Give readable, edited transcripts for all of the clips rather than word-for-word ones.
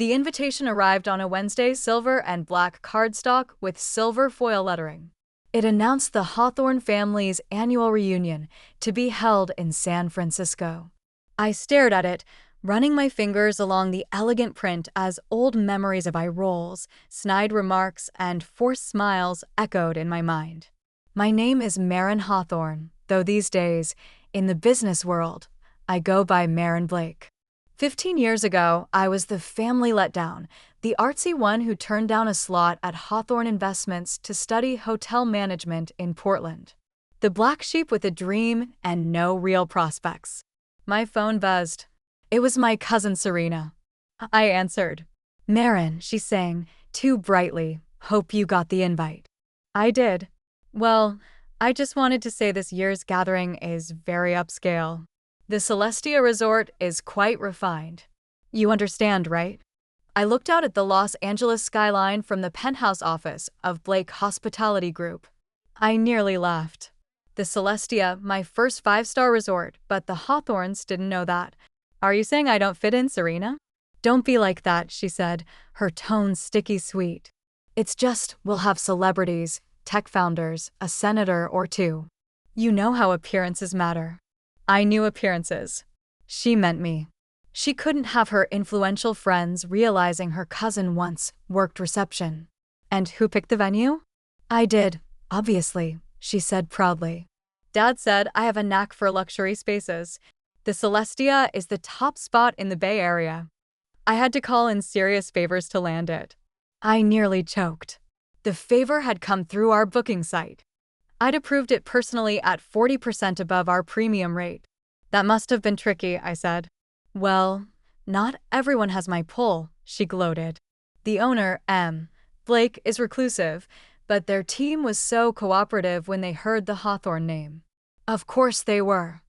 The invitation arrived on a Wednesday, silver and black cardstock with silver foil lettering. It announced the Hawthorne family's annual reunion to be held in San Francisco. I stared at it, running my fingers along the elegant print as old memories of eye rolls, snide remarks, and forced smiles echoed in my mind. My name is Marin Hawthorne, though these days, in the business world, I go by Marin Blake. 15 years ago, I was the family letdown, the artsy one who turned down a slot at Hawthorne Investments to study hotel management in Portland. The black sheep with a dream and no real prospects. My phone buzzed. It was my cousin Serena. I answered. "Marin," she sang, too brightly, "hope you got the invite." I did. "Well, I just wanted to say this year's gathering is very upscale. The Celestia Resort is quite refined. You understand, right?" I looked out at the Los Angeles skyline from the penthouse office of Blake Hospitality Group. I nearly laughed. The Celestia, my first 5-star resort, but the Hawthorns didn't know that. "Are you saying I don't fit in, Serena?" "Don't be like that," she said, her tone sticky sweet. "It's just, we'll have celebrities, tech founders, a senator or two. You know how appearances matter." I knew appearances. She meant me. She couldn't have her influential friends realizing her cousin once worked reception. "And who picked the venue?" "I did, obviously," she said proudly. "Dad said I have a knack for luxury spaces. The Celestia is the top spot in the Bay Area. I had to call in serious favors to land it." I nearly choked. The favor had come through our booking site. I'd approved it personally at 40% above our premium rate. "That must have been tricky," I said. "Well, not everyone has my pull," she gloated. "The owner, Blake, is reclusive, but their team was so cooperative when they heard the Hawthorne name." Of course they were.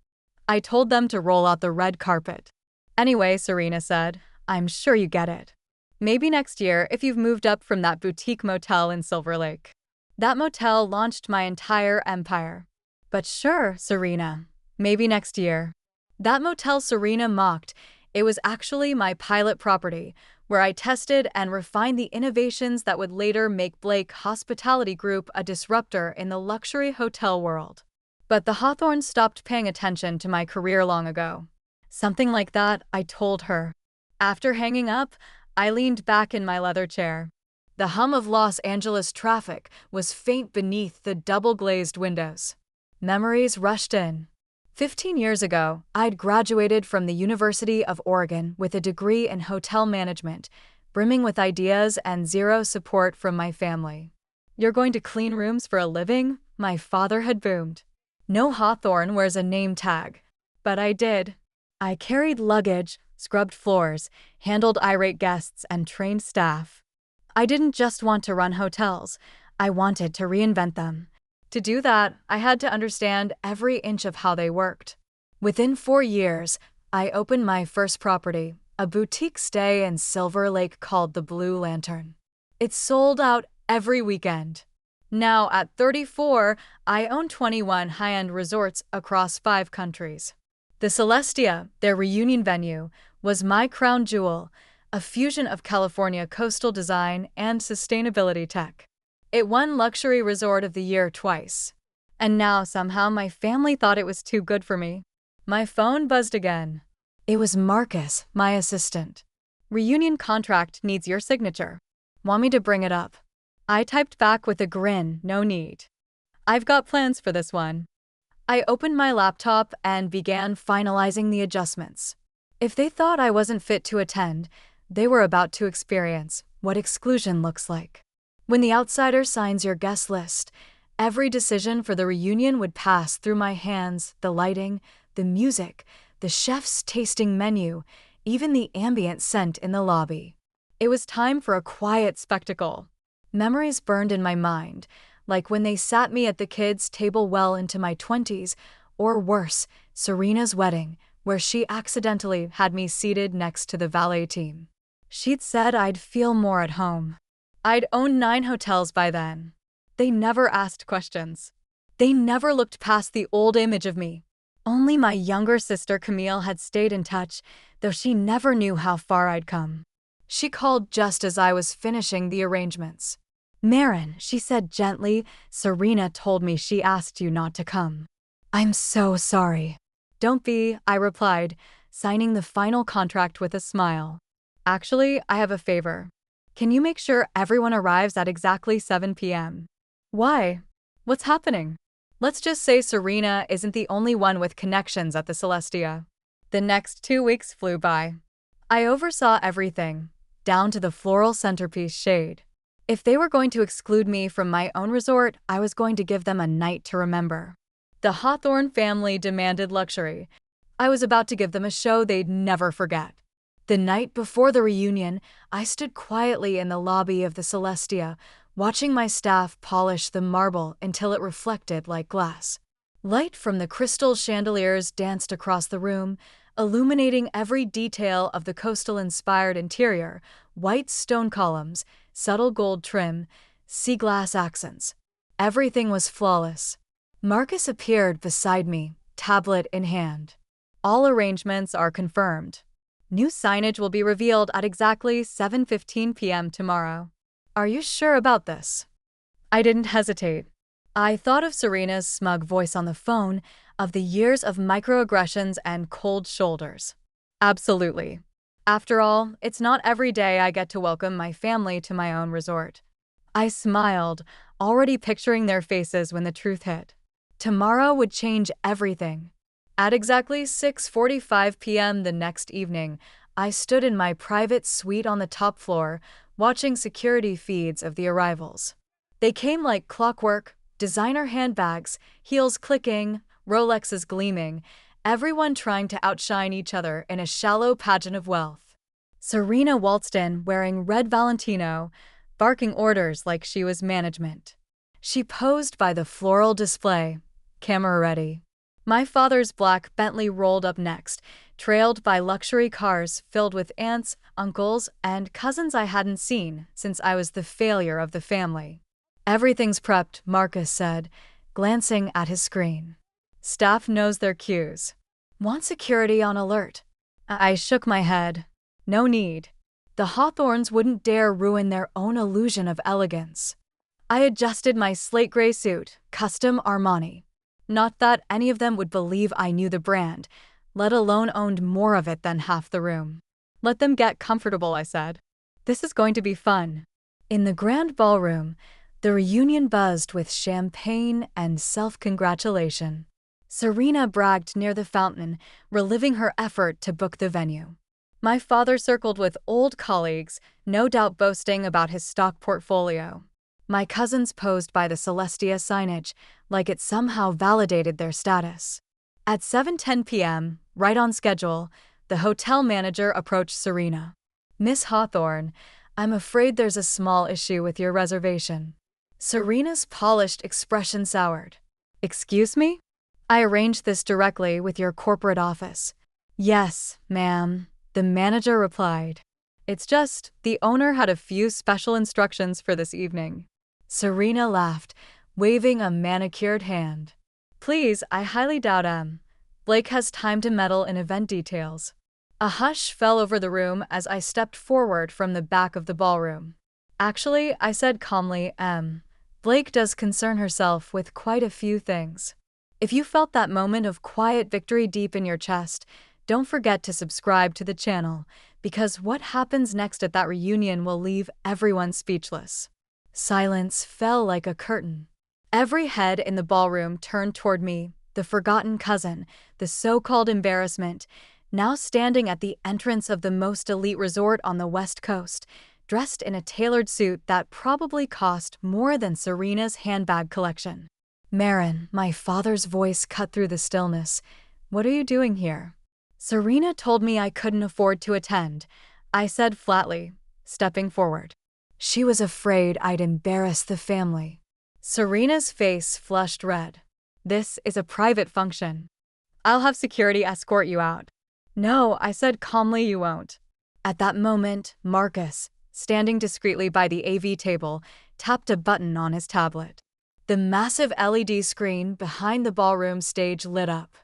I told them to roll out the red carpet. "Anyway," Serena said, "I'm sure you get it. Maybe next year if you've moved up from that boutique motel in Silver Lake." That motel launched my entire empire. "But sure, Serena. Maybe next year." That motel Serena mocked. It was actually my pilot property, where I tested and refined the innovations that would later make Blake Hospitality Group a disruptor in the luxury hotel world. But the Hawthorns stopped paying attention to my career long ago. Something like that, I told her. After hanging up, I leaned back in my leather chair. The hum of Los Angeles traffic was faint beneath the double-glazed windows. Memories rushed in. 15 years ago, I'd graduated from the University of Oregon with a degree in hotel management, brimming with ideas and zero support from my family. "You're going to clean rooms for a living?" my father had boomed. No Hawthorne wears a name tag. But I did. I carried luggage, scrubbed floors, handled irate guests, and trained staff. I didn't just want to run hotels. I wanted to reinvent them. To do that, I had to understand every inch of how they worked. Within 4 years, I opened my first property, a boutique stay in Silver Lake called the Blue Lantern. It sold out every weekend. Now, at 34, I own 21 high-end resorts across 5 countries. The Celestia, their reunion venue, was my crown jewel, a fusion of California coastal design and sustainability tech. It won Luxury Resort of the Year twice. And now, somehow, my family thought it was too good for me. My phone buzzed again. It was Marcus, my assistant. "Reunion contract needs your signature. Want me to bring it up?" I typed back with a grin, "No need. I've got plans for this one." I opened my laptop and began finalizing the adjustments. If they thought I wasn't fit to attend, they were about to experience what exclusion looks like. When the outsider signs your guest list, every decision for the reunion would pass through my hands: the lighting, the music, the chef's tasting menu, even the ambient scent in the lobby. It was time for a quiet spectacle. Memories burned in my mind, like when they sat me at the kids' table well into my 20s, or worse, Serena's wedding, where she accidentally had me seated next to the valet team. She'd said I'd feel more at home. I'd owned 9 hotels by then. They never asked questions. They never looked past the old image of me. Only my younger sister Camille had stayed in touch, though she never knew how far I'd come. She called just as I was finishing the arrangements. "Marin," she said gently, "Serena told me she asked you not to come." "I'm so sorry." "Don't be," I replied, signing the final contract with a smile. "Actually, I have a favor. Can you make sure everyone arrives at exactly 7 p.m.? "Why? What's happening?" "Let's just say Serena isn't the only one with connections at the Celestia." The next 2 weeks flew by. I oversaw everything, down to the floral centerpiece shade. If they were going to exclude me from my own resort, I was going to give them a night to remember. The Hawthorne family demanded luxury. I was about to give them a show they'd never forget. The night before the reunion, I stood quietly in the lobby of the Celestia, watching my staff polish the marble until it reflected like glass. Light from the crystal chandeliers danced across the room, illuminating every detail of the coastal-inspired interior: white stone columns, subtle gold trim, sea glass accents. Everything was flawless. Marcus appeared beside me, tablet in hand. "All arrangements are confirmed. New signage will be revealed at exactly 7:15 p.m. tomorrow." "Are you sure about this?" I didn't hesitate. I thought of Serena's smug voice on the phone, of the years of microaggressions and cold shoulders. "Absolutely. After all, it's not every day I get to welcome my family to my own resort." I smiled, already picturing their faces when the truth hit. Tomorrow would change everything. At exactly 6:45 p.m. the next evening, I stood in my private suite on the top floor, watching security feeds of the arrivals. They came like clockwork: designer handbags, heels clicking, Rolexes gleaming, everyone trying to outshine each other in a shallow pageant of wealth. Serena waltzed in wearing red Valentino, barking orders like she was management. She posed by the floral display, camera ready. My father's black Bentley rolled up next, trailed by luxury cars filled with aunts, uncles, and cousins I hadn't seen since I was the failure of the family. "Everything's prepped," Marcus said, glancing at his screen. "Staff knows their cues." "Want security on alert?" I shook my head. No need. The Hawthorns wouldn't dare ruin their own illusion of elegance. I adjusted my slate gray suit, custom Armani. Not that any of them would believe I knew the brand, let alone owned more of it than half the room. "Let them get comfortable," I said. "This is going to be fun." In the grand ballroom, the reunion buzzed with champagne and self-congratulation. Serena bragged near the fountain, reliving her effort to book the venue. My father circled with old colleagues, no doubt boasting about his stock portfolio. My cousins posed by the Celestia signage, like it somehow validated their status. At 7:10 p.m., right on schedule, the hotel manager approached Serena. "Miss Hawthorne, I'm afraid there's a small issue with your reservation." Serena's polished expression soured. "Excuse me? I arranged this directly with your corporate office." "Yes, ma'am," the manager replied. "It's just, the owner had a few special instructions for this evening." Serena laughed, waving a manicured hand. "Please, I highly doubt Blake has time to meddle in event details." A hush fell over the room as I stepped forward from the back of the ballroom. "Actually," I said calmly, Blake does concern herself with quite a few things." If you felt that moment of quiet victory deep in your chest, don't forget to subscribe to the channel, because what happens next at that reunion will leave everyone speechless. Silence fell like a curtain. Every head in the ballroom turned toward me, the forgotten cousin, the so-called embarrassment, now standing at the entrance of the most elite resort on the West Coast, dressed in a tailored suit that probably cost more than Serena's handbag collection. "Marin," my father's voice cut through the stillness. "What are you doing here?" "Serena told me I couldn't afford to attend," I said flatly, stepping forward. "She was afraid I'd embarrass the family." Serena's face flushed red. "This is a private function. I'll have security escort you out." "No," I said calmly, "you won't." At that moment, Marcus, standing discreetly by the AV table, tapped a button on his tablet. The massive LED screen behind the ballroom stage lit up.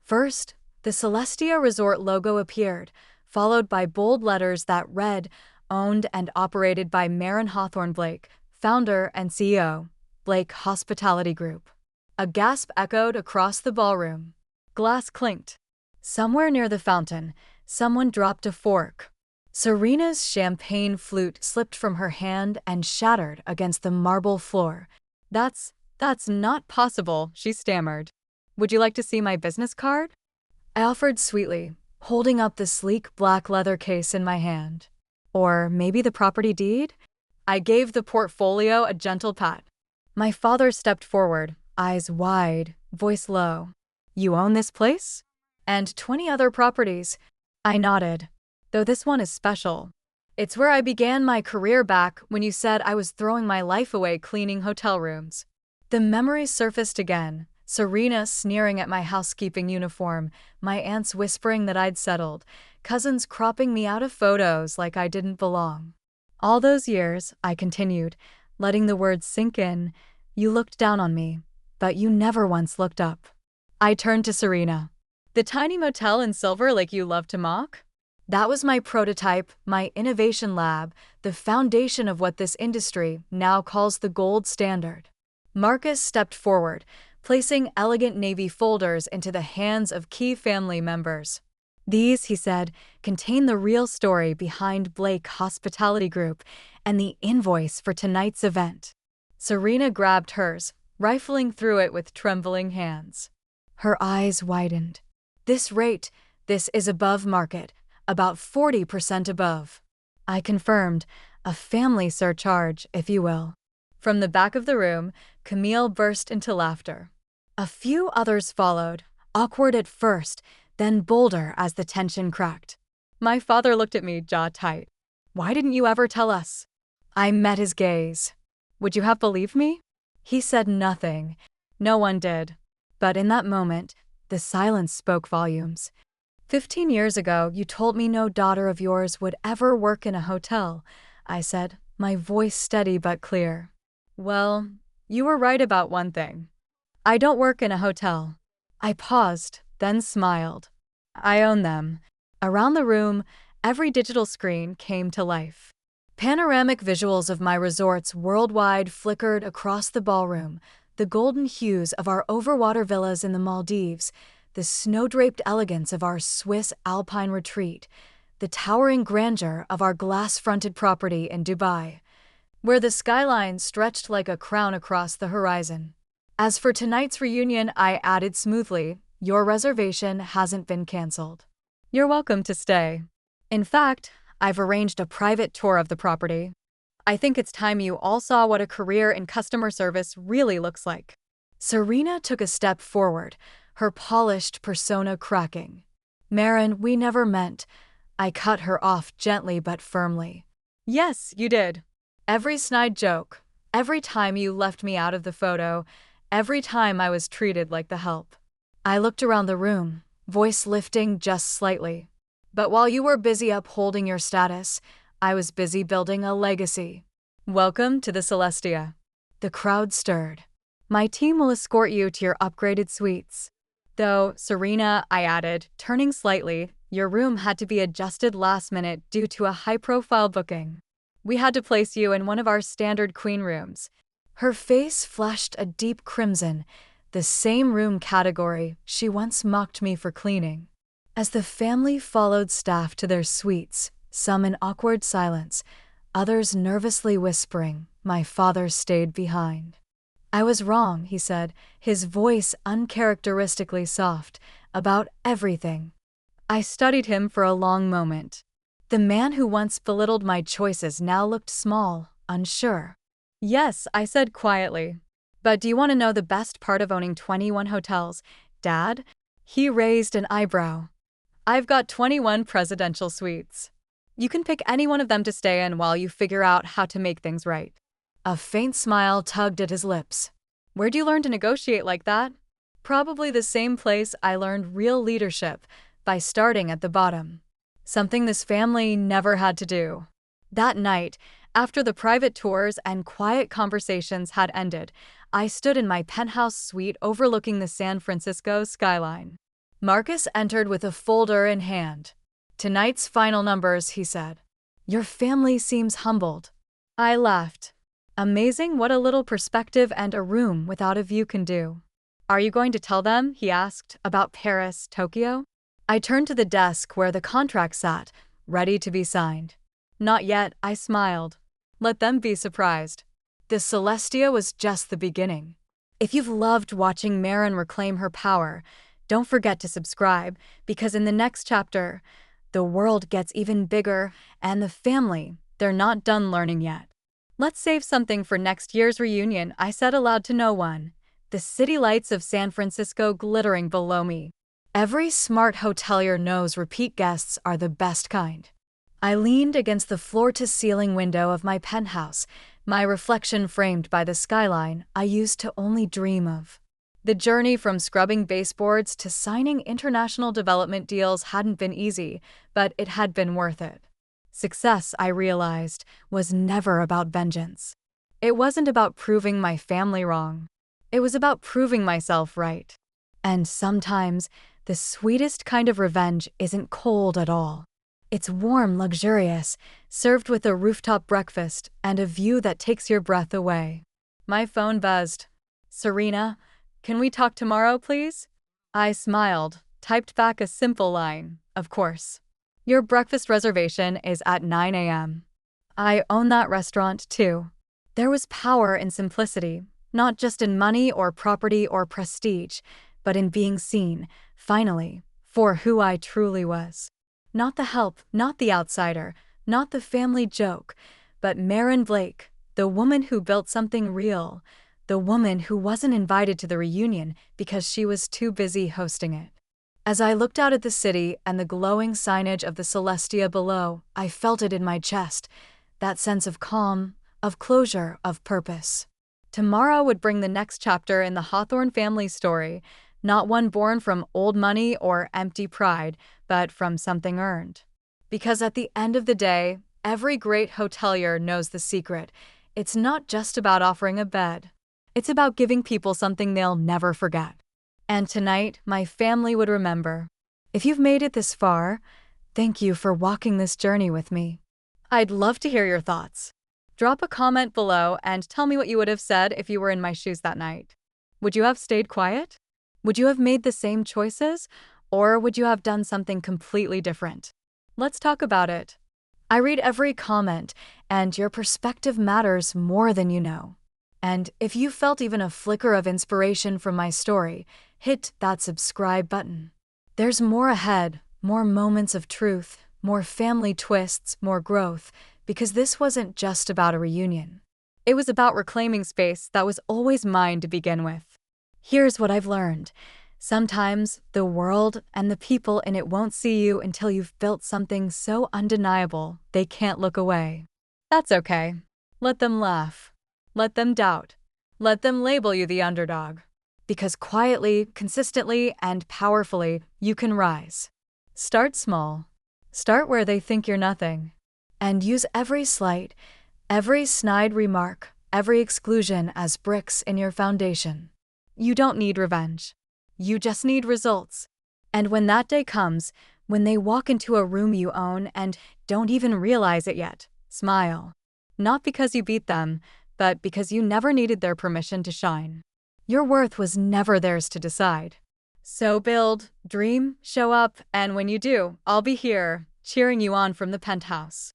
First, the Celestia Resort logo appeared, followed by bold letters that read, owned and operated by Marin Hawthorne Blake, founder and CEO, Blake Hospitality Group. A gasp echoed across the ballroom. Glass clinked. Somewhere near the fountain, someone dropped a fork. Serena's champagne flute slipped from her hand and shattered against the marble floor. That's not possible, she stammered. Would you like to see my business card? I offered sweetly, holding up the sleek black leather case in my hand. Or maybe the property deed? I gave the portfolio a gentle pat. My father stepped forward, eyes wide, voice low. You own this place? And 20 other properties. I nodded. Though this one is special. It's where I began my career back when you said I was throwing my life away cleaning hotel rooms. The memories surfaced again. Serena sneering at my housekeeping uniform, my aunts whispering that I'd settled, cousins cropping me out of photos like I didn't belong. All those years, I continued, letting the words sink in, you looked down on me, but you never once looked up. I turned to Serena. The tiny motel in Silver Lake you love to mock? That was my prototype, my innovation lab, the foundation of what this industry now calls the gold standard. Marcus stepped forward, placing elegant navy folders into the hands of key family members. These, he said, contain the real story behind Blake Hospitality Group and the invoice for tonight's event. Serena grabbed hers, rifling through it with trembling hands. Her eyes widened. This rate, this is above market, about 40% above. I confirmed, a family surcharge, if you will. From the back of the room, Camille burst into laughter. A few others followed, awkward at first, then bolder as the tension cracked. My father looked at me, jaw tight. Why didn't you ever tell us? I met his gaze. Would you have believed me? He said nothing. No one did. But in that moment, the silence spoke volumes. 15 years ago, you told me no daughter of yours would ever work in a hotel, I said, my voice steady but clear. Well, you were right about one thing. I don't work in a hotel. I paused, then smiled. I own them. Around the room, every digital screen came to life. Panoramic visuals of my resorts worldwide flickered across the ballroom, the golden hues of our overwater villas in the Maldives, the snow-draped elegance of our Swiss alpine retreat, the towering grandeur of our glass-fronted property in Dubai, where the skyline stretched like a crown across the horizon. As for tonight's reunion, I added smoothly, your reservation hasn't been canceled. You're welcome to stay. In fact, I've arranged a private tour of the property. I think it's time you all saw what a career in customer service really looks like. Serena took a step forward, her polished persona cracking. Marin, we never meant. I cut her off gently but firmly. Yes, you did. Every snide joke, every time you left me out of the photo, every time I was treated like the help. I looked around the room, voice lifting just slightly. But while you were busy upholding your status, I was busy building a legacy. Welcome to the Celestia. The crowd stirred. My team will escort you to your upgraded suites. Though, Serena, I added, turning slightly, your room had to be adjusted last minute due to a high-profile booking. We had to place you in one of our standard queen rooms. Her face flushed a deep crimson, the same room category she once mocked me for cleaning. As the family followed staff to their suites, some in awkward silence, others nervously whispering, my father stayed behind. I was wrong, he said, his voice uncharacteristically soft, about everything. I studied him for a long moment. The man who once belittled my choices now looked small, unsure. Yes, I said quietly. But do you want to know the best part of owning 21 hotels, Dad? He raised an eyebrow. I've got 21 presidential suites. You can pick any one of them to stay in while you figure out how to make things right. A faint smile tugged at his lips. Where'd you learn to negotiate like that? Probably the same place I learned real leadership, by starting at the bottom. Something this family never had to do. That night, after the private tours and quiet conversations had ended, I stood in my penthouse suite overlooking the San Francisco skyline. Marcus entered with a folder in hand. Tonight's final numbers, he said. Your family seems humbled." I laughed. Amazing what a little perspective and a room without a view can do. "Are you going to tell them," he asked, "about Paris, Tokyo?" I turned to the desk where the contract sat, ready to be signed. "Not yet," I smiled. "Let them be surprised." The Celestia was just the beginning. If you've loved watching Marin reclaim her power, don't forget to subscribe, because in the next chapter, the world gets even bigger, and the family, they're not done learning yet. "Let's save something for next year's reunion," I said aloud to no one, the city lights of San Francisco glittering below me. Every smart hotelier knows repeat guests are the best kind. I leaned against the floor-to-ceiling window of my penthouse, my reflection framed by the skyline I used to only dream of. The journey from scrubbing baseboards to signing international development deals hadn't been easy, but it had been worth it. Success, I realized, was never about vengeance. It wasn't about proving my family wrong. It was about proving myself right. And sometimes, the sweetest kind of revenge isn't cold at all. It's warm, luxurious, served with a rooftop breakfast and a view that takes your breath away. My phone buzzed. "Serena, can we talk tomorrow, please?" I smiled, typed back a simple line, "Of course. Your breakfast reservation is at 9 a.m. I own that restaurant, too." There was power in simplicity, not just in money or property or prestige, but in being seen, finally, for who I truly was. Not the help, not the outsider, not the family joke, but Marin Blake, the woman who built something real, the woman who wasn't invited to the reunion because she was too busy hosting it. As I looked out at the city and the glowing signage of the Celestia below, I felt it in my chest, that sense of calm, of closure, of purpose. Tomorrow would bring the next chapter in the Hawthorne family story, not one born from old money or empty pride, but from something earned. Because at the end of the day, every great hotelier knows the secret. It's not just about offering a bed. It's about giving people something they'll never forget. And tonight, my family would remember. If you've made it this far, thank you for walking this journey with me. I'd love to hear your thoughts. Drop a comment below and tell me what you would have said if you were in my shoes that night. Would you have stayed quiet? Would you have made the same choices? Or would you have done something completely different? Let's talk about it. I read every comment, and your perspective matters more than you know. And if you felt even a flicker of inspiration from my story, hit that subscribe button. There's more ahead, more moments of truth, more family twists, more growth, because this wasn't just about a reunion. It was about reclaiming space that was always mine to begin with. Here's what I've learned. Sometimes the world and the people in it won't see you until you've built something so undeniable they can't look away. That's okay. Let them laugh. Let them doubt. Let them label you the underdog. Because quietly, consistently, and powerfully, you can rise. Start small. Start where they think you're nothing. And use every slight, every snide remark, every exclusion as bricks in your foundation. You don't need revenge. You just need results. And when that day comes, when they walk into a room you own and don't even realize it yet, smile. Not because you beat them, but because you never needed their permission to shine. Your worth was never theirs to decide. So build, dream, show up, and when you do, I'll be here, cheering you on from the penthouse.